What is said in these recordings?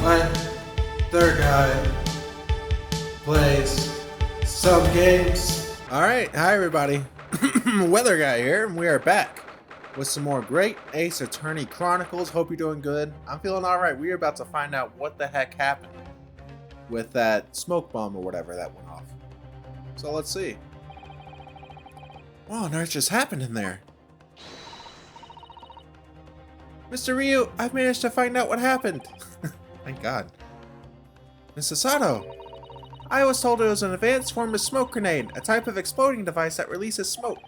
My third guy plays some games. Alright, hi everybody. Weather Guy here, and we are back with some more great Ace Attorney Chronicles. Hope you're doing good. I'm feeling alright. We're about to find out what the heck happened with that smoke bomb or whatever that went off. So let's see. What on earth just happened in there? Mr. Ryu, I've managed to find out what happened. Thank God. Mrs. Sato, I was told it was an advanced form of smoke grenade, a type of exploding device that releases smoke.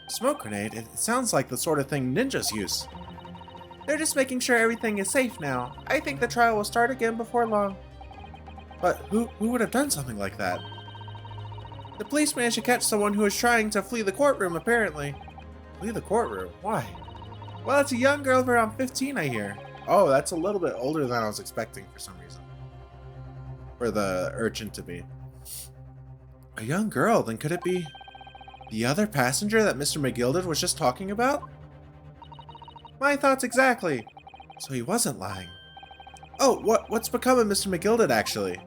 Smoke grenade? It sounds like the sort of thing ninjas use. They're just making sure everything is safe now. I think the trial will start again before long. But who would have done something like that? The police managed to catch someone who was trying to flee the courtroom, apparently. Flee the courtroom? Why? Well, it's a young girl of around 15, I hear. Oh, that's a little bit older than I was expecting for some reason. For the urchin to be. A young girl? Then could it be the other passenger that Mr. McGilded was just talking about? My thoughts exactly. So he wasn't lying. Oh, what's become of Mr. McGilded, actually?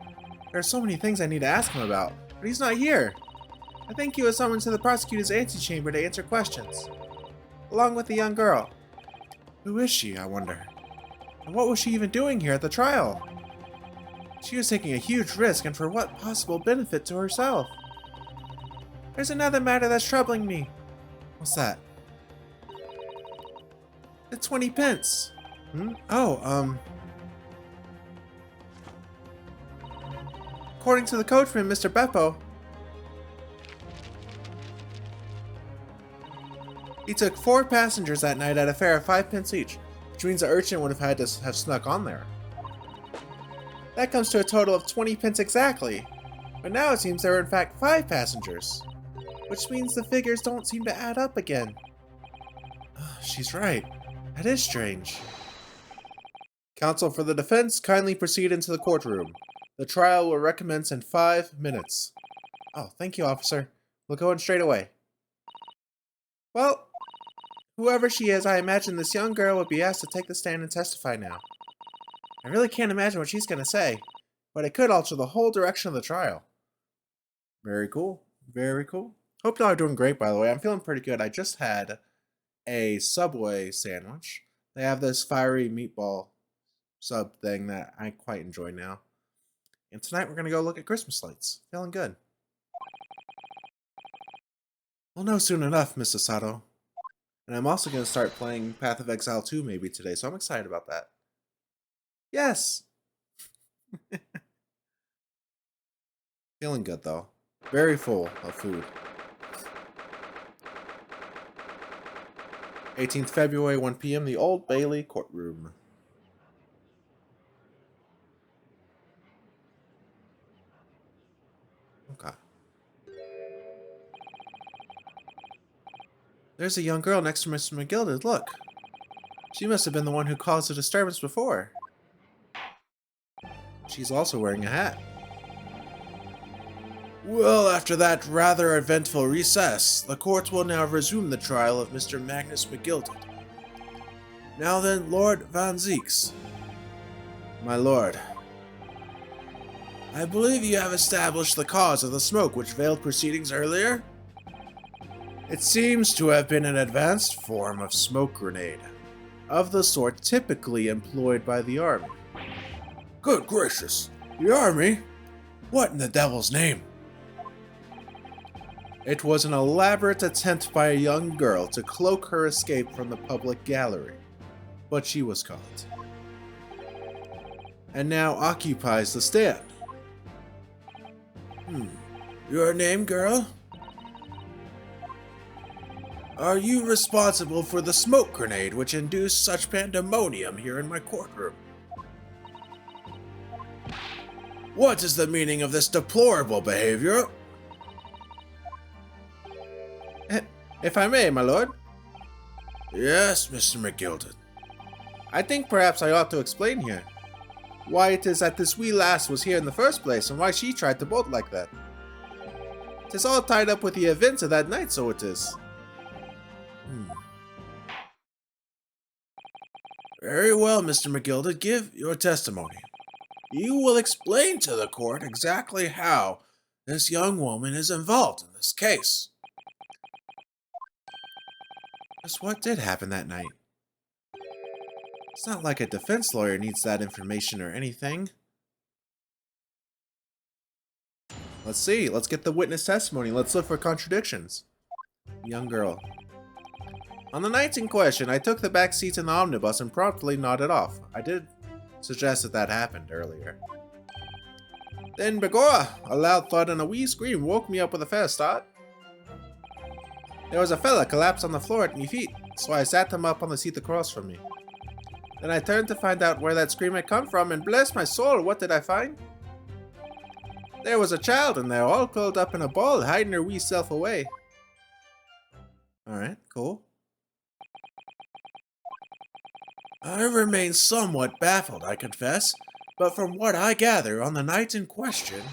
There are so many things I need to ask him about, but he's not here. I think he was summoned to the prosecutor's antechamber to answer questions, along with the young girl. Who is she, I wonder? And what was she even doing here at the trial? She was taking a huge risk, and for what possible benefit to herself? There's another matter that's troubling me. What's that? The 20 pence. Oh, according to the coachman, Mr. Beppo, he took 4 passengers that night at a fare of 5 pence each, which means the urchin would have had to have snuck on there. That comes to a total of 20 pence exactly, but now it seems there were in fact 5 passengers, which means the figures don't seem to add up again. She's right. That is strange. Counsel for the defense, kindly proceed into the courtroom. The trial will recommence in 5 minutes. Oh, thank you, officer. We'll go in straight away. Well, whoever she is, I imagine this young girl would be asked to take the stand and testify now. I really can't imagine what she's going to say, but it could alter the whole direction of the trial. Very cool. Very cool. Hope y'all are doing great, by the way. I'm feeling pretty good. I just had a Subway sandwich. They have this fiery meatball sub thing that I quite enjoy now. And tonight we're going to go look at Christmas lights. Feeling good. We'll know soon enough, Mr. Sato. And I'm also going to start playing Path of Exile 2 maybe today, so I'm excited about that. Yes! Feeling good, though. Very full of food. 18th February, 1 p.m., the Old Bailey Courtroom. Okay. There's a young girl next to Mr. McGilded. Look. She must have been the one who caused the disturbance before. She's also wearing a hat. Well, after that rather eventful recess, the court will now resume the trial of Mr. Magnus McGilded. Now then, Lord Van Zeeks. My lord. I believe you have established the cause of the smoke which veiled proceedings earlier? It seems to have been an advanced form of smoke grenade, of the sort typically employed by the army. Good gracious, the army? What in the devil's name? It was an elaborate attempt by a young girl to cloak her escape from the public gallery, but she was caught. And now occupies the stand. Your name, girl? Are you responsible for the smoke grenade which induced such pandemonium here in my courtroom? What is the meaning of this deplorable behavior? If I may, my lord. Yes, Mr. McGilded. I think perhaps I ought to explain here why it is that this wee lass was here in the first place and why she tried to bolt like that. 'Tis all tied up with the events of that night, so it is. Very well, Mr. McGilded, give your testimony. You will explain to the court exactly how this young woman is involved in this case. Just what did happen that night? It's not like a defense lawyer needs that information or anything. Let's see. Let's get the witness testimony. Let's look for contradictions. Young girl. On the nights in question, I took the back seats in the omnibus and promptly nodded off. I did suggest that happened earlier. Then, begorra, a loud thud and a wee scream woke me up with a fast start. There was a fella collapsed on the floor at me feet, so I sat him up on the seat across from me. Then I turned to find out where that scream had come from, and bless my soul, what did I find? There was a child in there, all curled up in a ball, hiding her wee self away. Alright, cool. I remain somewhat baffled, I confess, but from what I gather on the night in question,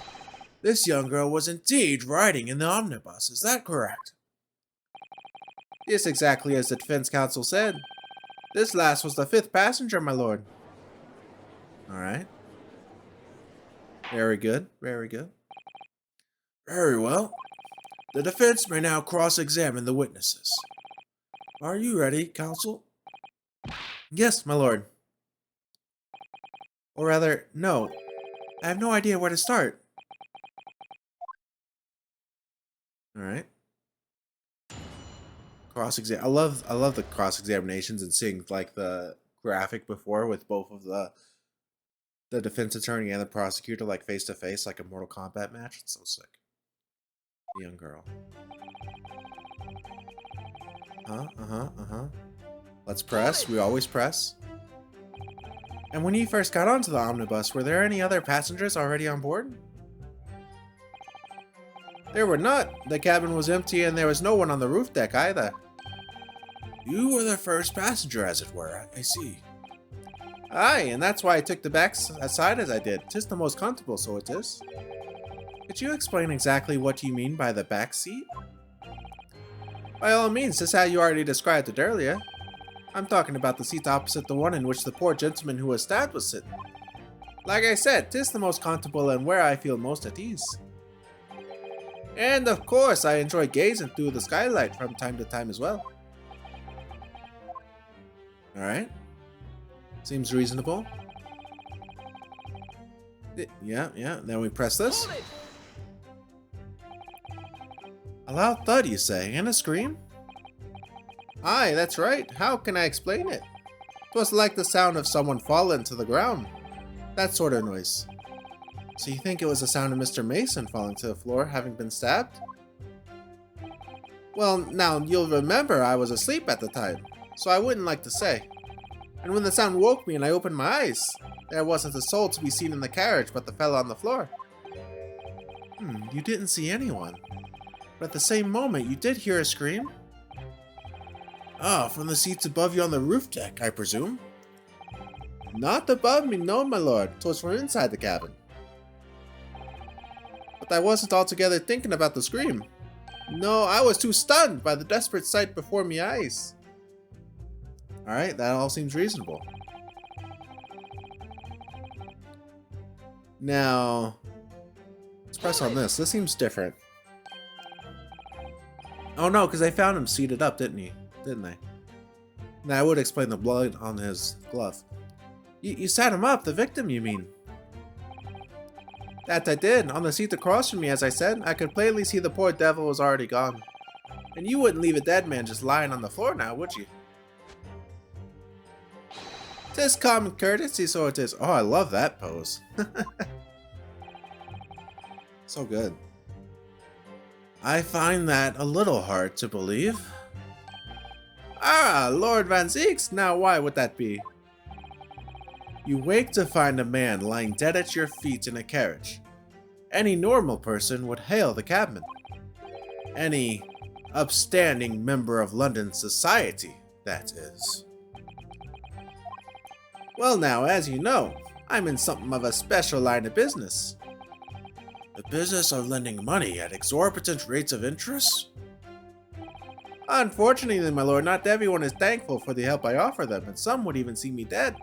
this young girl was indeed riding in the omnibus, is that correct? Yes, exactly as the defense counsel said. This last was the 5th passenger, my lord. Alright. Very good, very good. Very well. The defense may now cross-examine the witnesses. Are you ready, counsel? Yes, my lord. Or rather, no. I have no idea where to start. Alright. Cross-exam. I love the cross-examinations and seeing like the graphic before with both of the defense attorney and the prosecutor like face to face like a Mortal Kombat match. It's so sick. The young girl. Let's press. We always press. And when you first got onto the omnibus, were there any other passengers already on board? There were not. The cabin was empty and there was no one on the roof deck either. You were the first passenger, as it were. I see. Aye, and that's why I took the back side as I did. 'Tis the most comfortable, so it is. Could you explain exactly what you mean by the back seat? By all means, this is how you already described it earlier. I'm talking about the seat opposite the one in which the poor gentleman who was stabbed was sitting. Like I said, 'tis the most comfortable and where I feel most at ease. And of course, I enjoy gazing through the skylight from time to time as well. Alright. Seems reasonable. Yeah. Then we press this. A loud thud, you say, and a scream? Aye, that's right. How can I explain it? 'Twas like the sound of someone falling to the ground. That sort of noise. So you think it was the sound of Mr. Mason falling to the floor, having been stabbed? Well, now, you'll remember I was asleep at the time, so I wouldn't like to say. And when the sound woke me and I opened my eyes, there wasn't a soul to be seen in the carriage but the fella on the floor. You didn't see anyone. But at the same moment, you did hear a scream? Ah, from the seats above you on the roof deck, I presume? Not above me, no, my lord. 'Twas from inside the cabin. But I wasn't altogether thinking about the scream. No, I was too stunned by the desperate sight before me eyes. Alright, that all seems reasonable. Now, let's press on this. This seems different. Oh no, because they found him seated up, didn't they? Now, I would explain the blood on his glove. You sat him up, the victim, you mean? That I did, on the seat across from me, as I said. I could plainly see the poor devil was already gone. And you wouldn't leave a dead man just lying on the floor now, would you? 'Tis common courtesy, so it is. Oh, I love that pose. So good. I find that a little hard to believe. Ah, Lord Van Zeeks, now why would that be? You wake to find a man lying dead at your feet in a carriage. Any normal person would hail the cabman. Any upstanding member of London society, that is. Well now, as you know, I'm in something of a special line of business. The business of lending money at exorbitant rates of interest? Unfortunately, my lord, not everyone is thankful for the help I offer them, and some would even see me dead.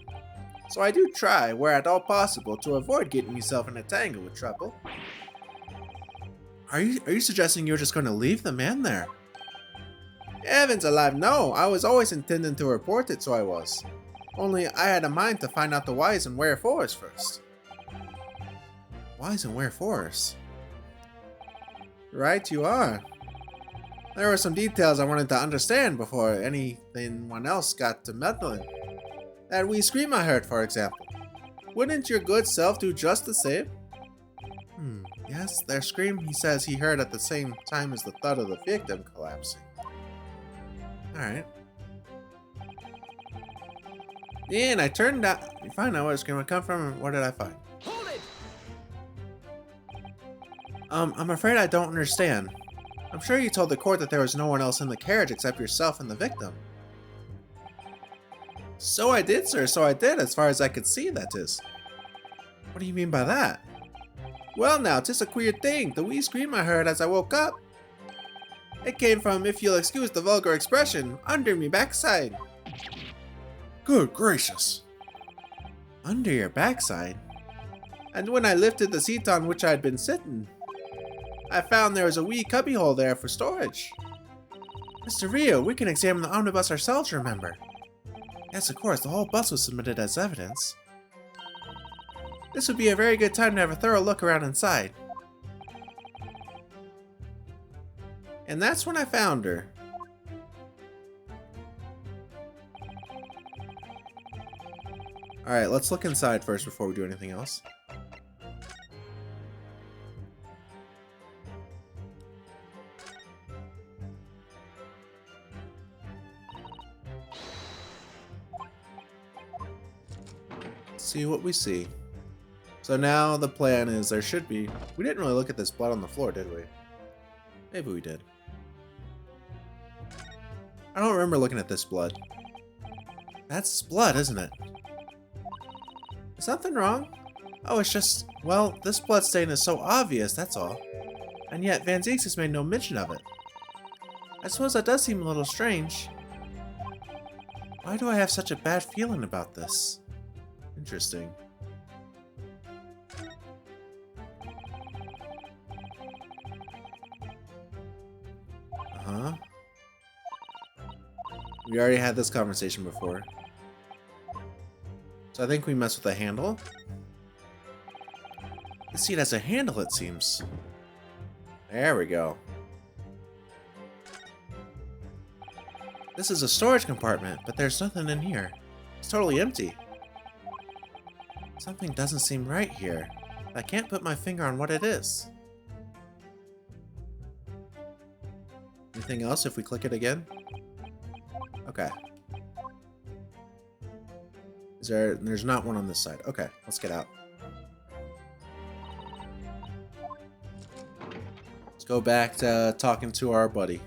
So I do try, where at all possible, to avoid getting myself in a tangle with trouble. Are you suggesting you're just going to leave the man there? Heavens alive, no! I was always intending to report it, so I was. Only I had a mind to find out the whys and wherefores first. Whys and wherefores? Right, you are. There were some details I wanted to understand before anyone else got to meddling. That wee scream I heard, for example. Wouldn't your good self do just the same? Yes, their scream he says he heard at the same time as the thud of the victim collapsing. Alright. Yeah, and I turned out to find out where it's going to come from and what did I find? Hold it! I'm afraid I don't understand. I'm sure you told the court that there was no one else in the carriage except yourself and the victim. So I did, sir, so I did, as far as I could see, that is. What do you mean by that? Well now, 'tis a queer thing, the wee scream I heard as I woke up. It came from, if you'll excuse the vulgar expression, under me backside. Good gracious. Under your backside? And when I lifted the seat on which I had been sitting, I found there was a wee cubbyhole there for storage. Mr. Rio, we can examine the omnibus ourselves, remember? Yes, of course, the whole bus was submitted as evidence. This would be a very good time to have a thorough look around inside. And that's when I found her. Alright, let's look inside first before we do anything else. See what we see. So now the plan is there should be... We didn't really look at this blood on the floor, did we? Maybe we did. I don't remember looking at this blood. That's blood, isn't it? Is something wrong? Oh, it's just... Well, this blood stain is so obvious, that's all. And yet, Van Zieks has made no mention of it. I suppose that does seem a little strange. Why do I have such a bad feeling about this? Interesting. Uh-huh. We already had this conversation before. So I think we mess with the handle. This seat has a handle, it seems. There we go. This is a storage compartment, but there's nothing in here. It's totally empty. Something doesn't seem right here. I can't put my finger on what it is. Anything else if we click it again? Okay. There's not one on this side. Okay, let's get out. Let's go back to talking to our buddy.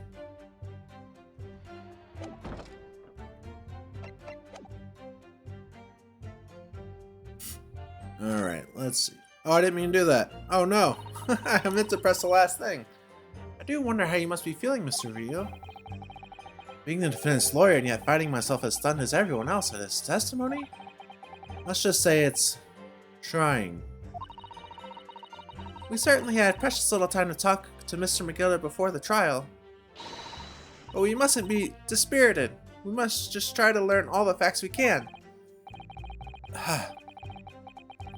Alright, let's see. Oh, I didn't mean to do that. Oh no! I meant to press the last thing. I do wonder how you must be feeling, Mr. Rio. Being the defendant's lawyer and yet finding myself as stunned as everyone else at his testimony? Let's just say it's... trying. We certainly had precious little time to talk to Mr. McGilder before the trial. But we mustn't be dispirited. We must just try to learn all the facts we can.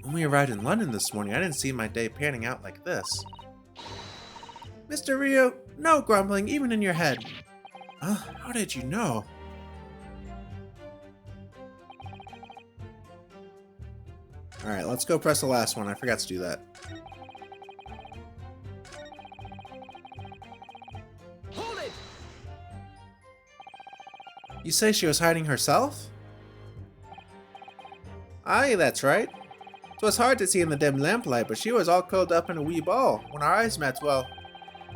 When we arrived in London this morning, I didn't see my day panning out like this. Mr. Rio, no grumbling, even in your head. How did you know? Alright, let's go press the last one. I forgot to do that. Hold it! You say she was hiding herself? Aye, that's right. 'Twas hard to see in the dim lamplight, but she was all curled up in a wee ball. When our eyes met, well,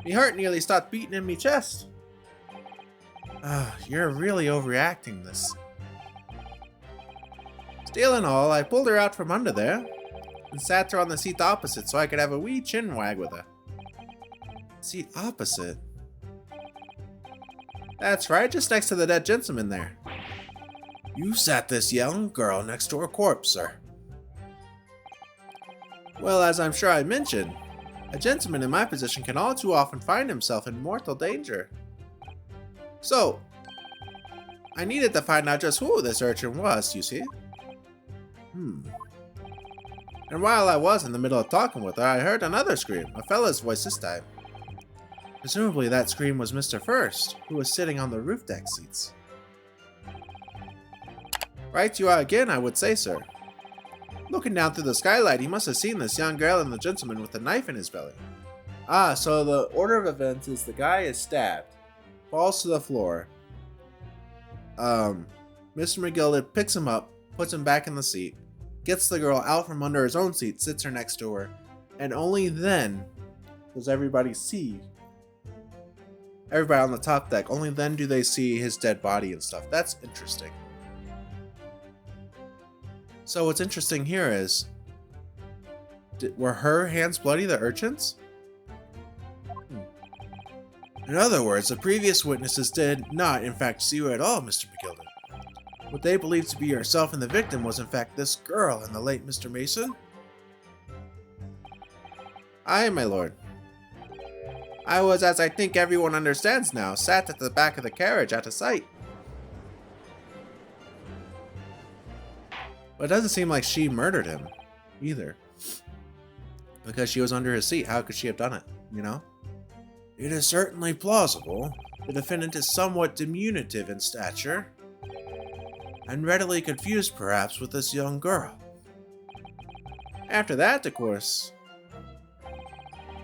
me heart nearly stopped beating in me chest. You're really overreacting this. Still and all, I pulled her out from under there and sat her on the seat opposite so I could have a wee chin wag with her. Seat opposite? That's right, just next to the dead gentleman there. You sat this young girl next to her corpse, sir. Well, as I'm sure I mentioned, a gentleman in my position can all too often find himself in mortal danger. So, I needed to find out just who this urchin was, you see. And while I was in the middle of talking with her, I heard another scream, a fella's voice this time. Presumably that scream was Mr. First, who was sitting on the roof deck seats. Right you are again, I would say, sir. Looking down through the skylight, he must have seen this young girl and the gentleman with a knife in his belly. Ah, so the order of events is the guy is stabbed, falls to the floor. Mr. McGilda picks him up, puts him back in the seat, gets the girl out from under his own seat, sits her next to her, and only then does everybody on the top deck, only then do they see his dead body and stuff. That's interesting. So what's interesting here is, were her hands bloody, the urchin's? In other words, the previous witnesses did not, in fact, see you at all, Mr. McGilda. What they believed to be yourself and the victim was, in fact, this girl and the late Mr. Mason? Aye, my lord. I was, as I think everyone understands now, sat at the back of the carriage out of sight. But it doesn't seem like she murdered him, either. Because she was under his seat, how could she have done it, you know? It is certainly plausible. The defendant is somewhat diminutive in stature, and readily confused perhaps with this young girl. After that, of course,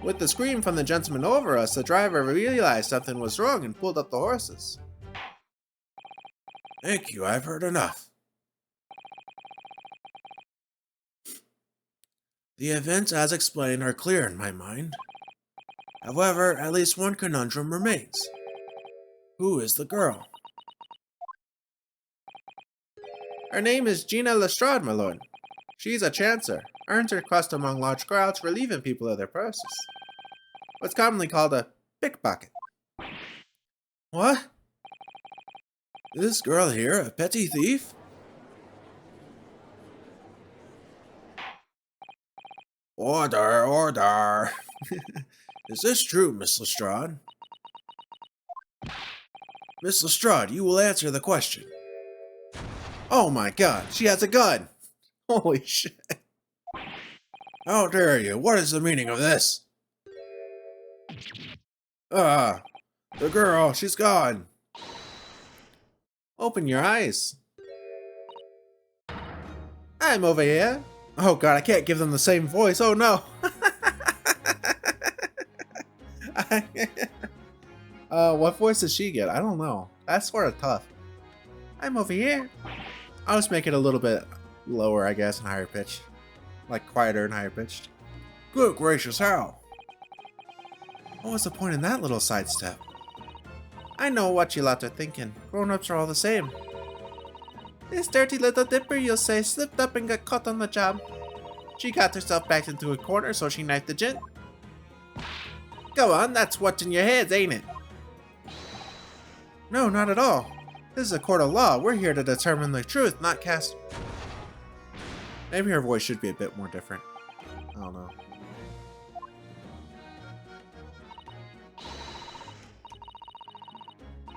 with the scream from the gentleman over us, the driver realized something was wrong and pulled up the horses. Thank you, I've heard enough. The events as explained are clear in my mind. However, at least one conundrum remains. Who is the girl? Her name is Gina Lestrade, my lord. She's a chancer, earns her crust among large crowds, relieving people of their purses. What's commonly called a pickpocket. What? This girl here, a petty thief? Order, order. Is this true, Miss Lestrade? Miss Lestrade, you will answer the question. Oh my god, she has a gun! Holy shit. How dare you? What is the meaning of this? The girl, she's gone. Open your eyes. I'm over here. Oh god, I can't give them the same voice. Oh no. What voice does she get? I don't know. That's sort of tough. I'm over here. I'll just make it a little bit lower, I guess, and higher pitched. Like quieter and higher pitched. Good gracious, how? What was the point in that little sidestep? I know what you lot are thinking. Grown-ups are all the same. This dirty little dipper, you'll say, slipped up and got caught on the job. She got herself backed into a corner, so she knifed the gent. Go on, that's what's in your heads, ain't it? No, not at all. This is a court of law. We're here to determine the truth, not cast... Maybe her voice should be a bit more different. I don't know.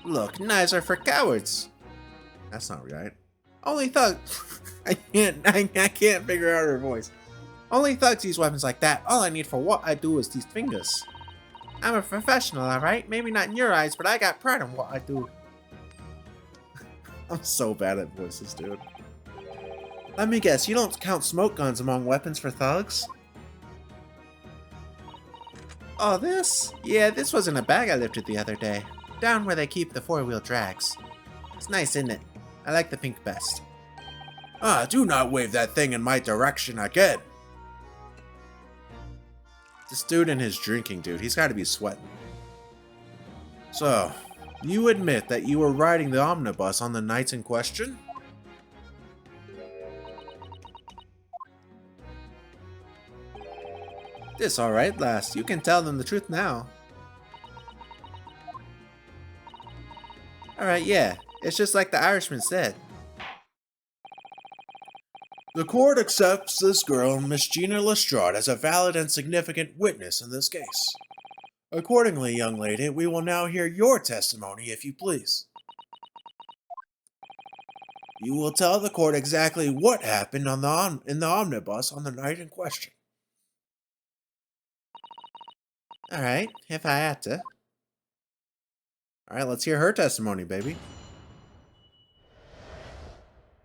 Look, knives are for cowards. That's not right. Only thugs. I can't figure out her voice. Only thugs use weapons like that. All I need for what I do is these fingers. I'm a professional, alright? Maybe not in your eyes, but I got pride in what I do. I'm so bad at voices, dude. Let me guess, you don't count smoke guns among weapons for thugs? Oh, this? Yeah, this was in a bag I lifted the other day. Down where they keep the four-wheel drags. It's nice, isn't it? I like the pink best. Ah, do not wave that thing in my direction again. This dude and his drinking, dude. He's got to be sweating. So, you admit that you were riding the omnibus on the nights in question? This alright, lass. You can tell them the truth now. Alright, yeah. It's just like the Irishman said. The court accepts this girl, Miss Gina Lestrade, as a valid and significant witness in this case. Accordingly, young lady, we will now hear your testimony, if you please. You will tell the court exactly what happened in the omnibus on the night in question. Alright, if I had to. Alright, let's hear her testimony, baby.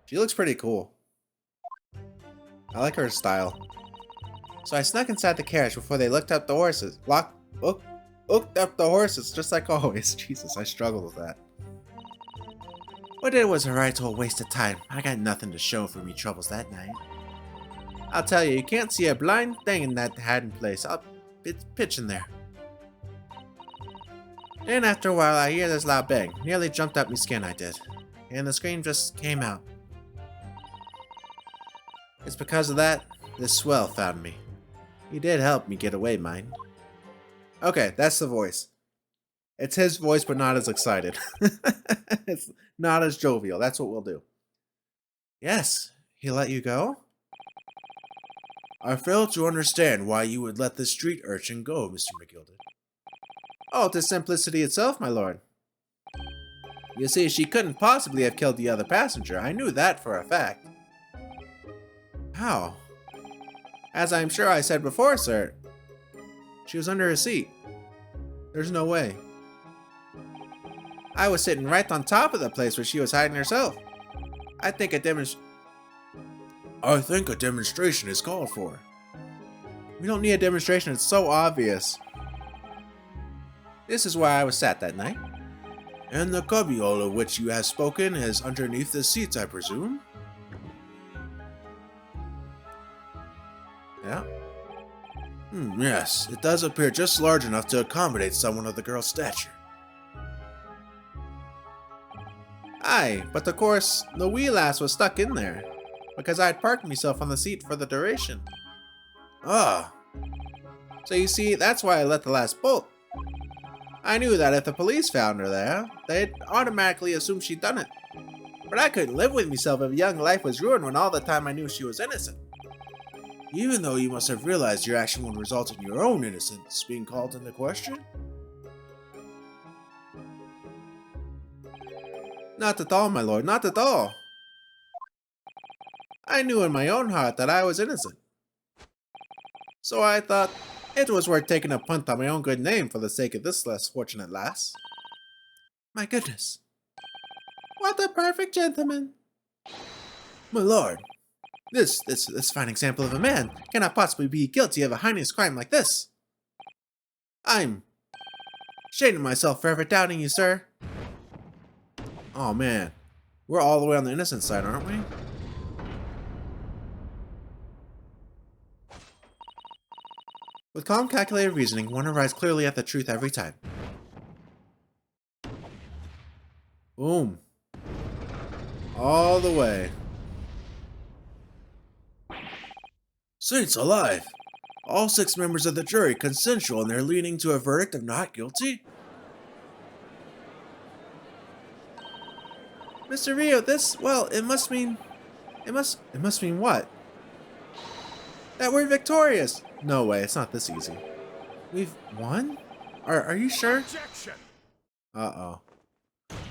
She looks pretty cool. I like her style. So I snuck inside the carriage before they looked up the horses. Looked up the horses, just like always. Jesus, I struggle with that. What I did was a right to a waste of time. I got nothing to show for me troubles that night. I'll tell you, you can't see a blind thing in that hiding place. It's pitch in there. And after a while, I hear this loud bang. Nearly jumped up me skin, I did. And the scream just came out. It's because of that, this swell found me. He did help me get away, mind. Okay, that's the voice. It's his voice, but not as excited. It's not as jovial. That's what we'll do. Yes, he let you go? I fail to understand why you would let this street urchin go, Mr. McGilded. Oh, 'tis simplicity itself, my lord. You see, she couldn't possibly have killed the other passenger. I knew that for a fact. How? As I'm sure I said before, sir. She was under her seat. There's no way. I was sitting right on top of the place where she was hiding herself. I think a demonstration is called for. We don't need a demonstration, it's so obvious. This is where I was sat that night. And the cubbyhole of which you have spoken is underneath the seats, I presume? Yeah. Yes, it does appear just large enough to accommodate someone of the girl's stature. Aye, but of course, the wee lass was stuck in there, because I had parked myself on the seat for the duration. Ah. So you see, that's why I let the lass bolt. I knew that if the police found her there, they'd automatically assume she'd done it. But I couldn't live with myself if young life was ruined when all the time I knew she was innocent. Even though you must have realized your action would result in your own innocence being called into question? Not at all, my lord, not at all. I knew in my own heart that I was innocent. So I thought it was worth taking a punt on my own good name for the sake of this less fortunate lass. My goodness. What a perfect gentleman. My lord, this fine example of a man cannot possibly be guilty of a heinous crime like this. I'm ashamed of myself for ever doubting you, sir. Oh man, we're all the way on the innocent side, aren't we? With calm, calculated reasoning, one arrives clearly at the truth every time. Boom. All the way. Saints alive! All 6 members of the jury consensual in their leaning to a verdict of not guilty? Mr. Rio, it must mean... It must mean what? That we're victorious! No way, it's not this easy. We've won? Are you sure? Objection. Uh-oh.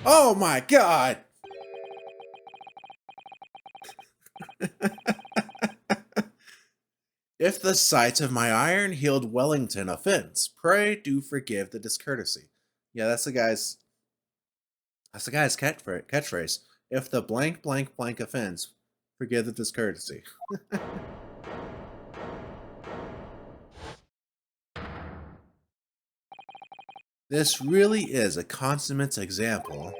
Oh my god! If the sight of my iron-heeled Wellington offends, pray do forgive the discourtesy. Yeah, that's the guy's catchphrase. If the blank blank blank offends, forgive the discourtesy. This really is a consummate example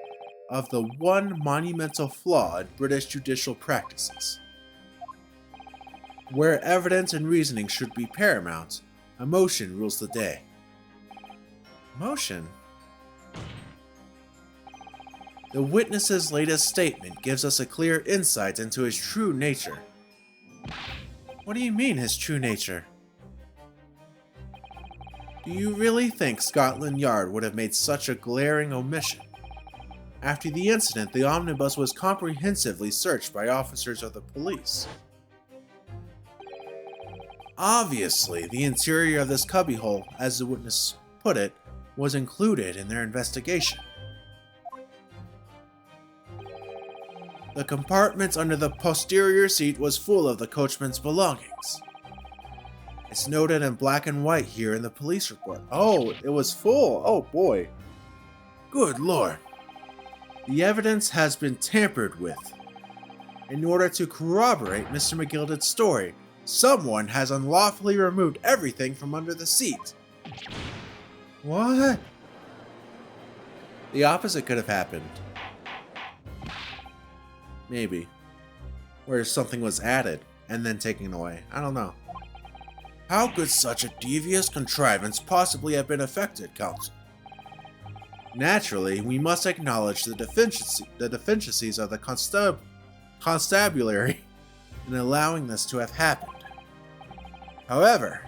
of the one monumental flaw in British judicial practices. Where evidence and reasoning should be paramount, emotion rules the day. Emotion? The witness's latest statement gives us a clear insight into his true nature. What do you mean, his true nature? Do you really think Scotland Yard would have made such a glaring omission? After the incident, the omnibus was comprehensively searched by officers of the police. Obviously, the interior of this cubbyhole, as the witness put it, was included in their investigation. The compartment under the posterior seat was full of the coachman's belongings. It's noted in black and white here in the police report. Oh, it was full. Oh boy. Good lord. The evidence has been tampered with. In order to corroborate Mr. McGilded's story, someone has unlawfully removed everything from under the seat. What? The opposite could have happened. Maybe. Where something was added and then taken away. I don't know. How could such a devious contrivance possibly have been effected, Counsel? Naturally, we must acknowledge the deficiencies of the constabulary in allowing this to have happened. However,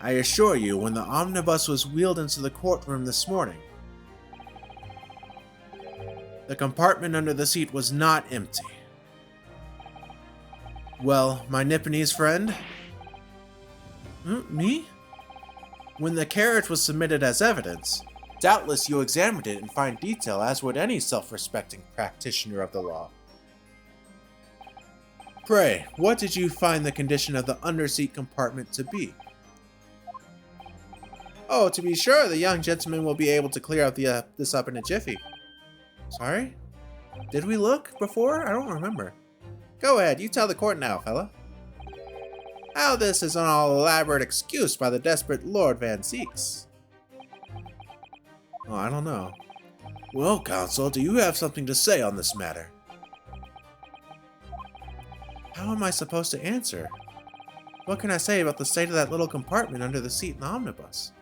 I assure you, when the omnibus was wheeled into the courtroom this morning, the compartment under the seat was not empty. Well, my Nipponese friend? Me? When the carriage was submitted as evidence, doubtless you examined it in fine detail, as would any self-respecting practitioner of the law. Pray, what did you find the condition of the underseat compartment to be? Oh, to be sure, the young gentleman will be able to clear out this up in a jiffy. Sorry? Did we look before? I don't remember. Go ahead, you tell the court now, fella. How this is an all elaborate excuse by the desperate Lord Van Zeeks. Oh, I don't know. Well, counsel, do you have something to say on this matter? How am I supposed to answer? What can I say about the state of that little compartment under the seat in the omnibus?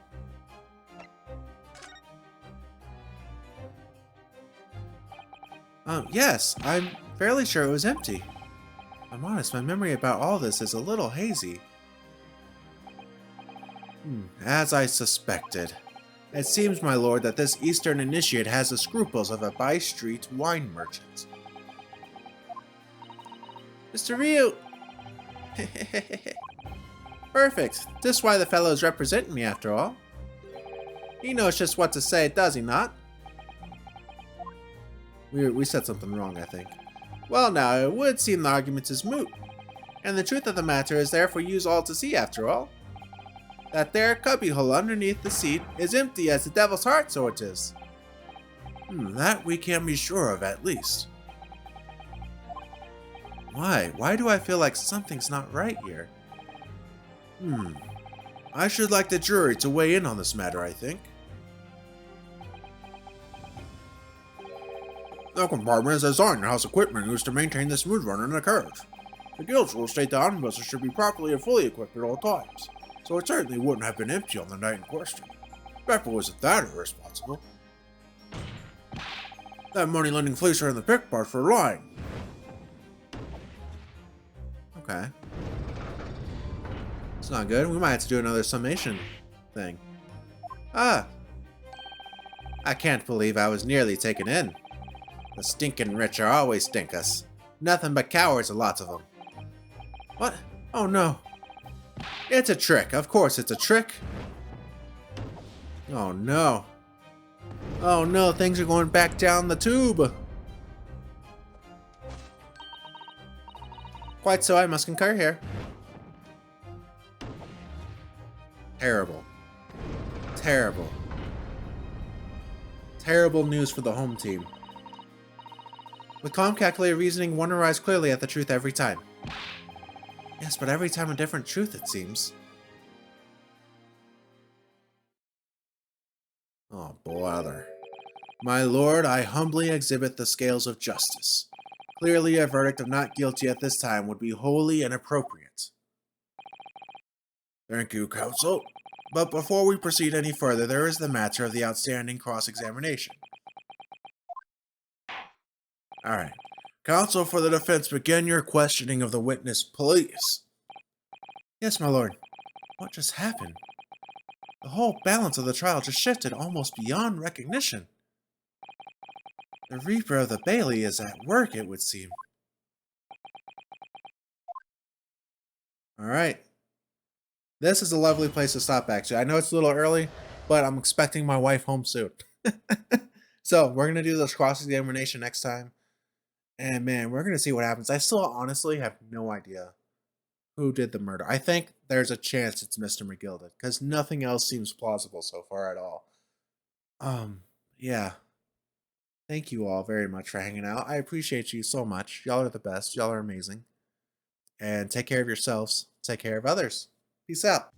Yes, I'm fairly sure it was empty. I'm honest, my memory about all this is a little hazy. As I suspected. It seems, my lord, that this Eastern initiate has the scruples of a by-street wine merchant. Mr. Ryu! Perfect. This is why the fellow's representing me, after all. He knows just what to say, does he not? We said something wrong, I think. Well now, it would seem the argument is moot. And the truth of the matter is there for yous all to see, after all. That there cubbyhole underneath the seat is empty as the devil's heart, so it is. That we can be sure of, at least. Why? Why do I feel like something's not right here? I should like the jury to weigh in on this matter, I think. The compartment is designed to house equipment used to maintain the smooth run in the carriage. The guilds rules state the omnibuses should be properly and fully equipped at all times, so it certainly wouldn't have been empty on the night in question. Pepper wasn't that irresponsible. That money-lending fleecer and the pickpockets were lying. Okay. It's not good. We might have to do another summation thing. I can't believe I was nearly taken in. The stinking rich are always stink us. Nothing but cowards, lots of them. What? Oh no. It's a trick. Of course it's a trick. Oh no. Oh no, things are going back down the tube. Quite so, I must concur here. Terrible. Terrible. Terrible news for the home team. With calm, calculated reasoning, one arrives clearly at the truth every time. Yes, but every time a different truth, it seems. Oh, bother. My lord, I humbly exhibit the scales of justice. Clearly, a verdict of not guilty at this time would be wholly inappropriate. Thank you, counsel. But before we proceed any further, there is the matter of the outstanding cross-examination. Alright. Counsel for the defense, begin your questioning of the witness, please. Yes, my lord. What just happened? The whole balance of the trial just shifted almost beyond recognition. The Reaper of the Bailey is at work, it would seem. Alright. This is a lovely place to stop, actually. I know it's a little early, but I'm expecting my wife home soon. So we're gonna do this cross-examination next time. And man, we're gonna see what happens. I still honestly have no idea who did the murder. I think there's a chance it's Mr. McGilden, because nothing else seems plausible so far at all. Yeah. Thank you all very much for hanging out. I appreciate you so much. Y'all are the best. Y'all are amazing. And take care of yourselves. Take care of others. Peace out.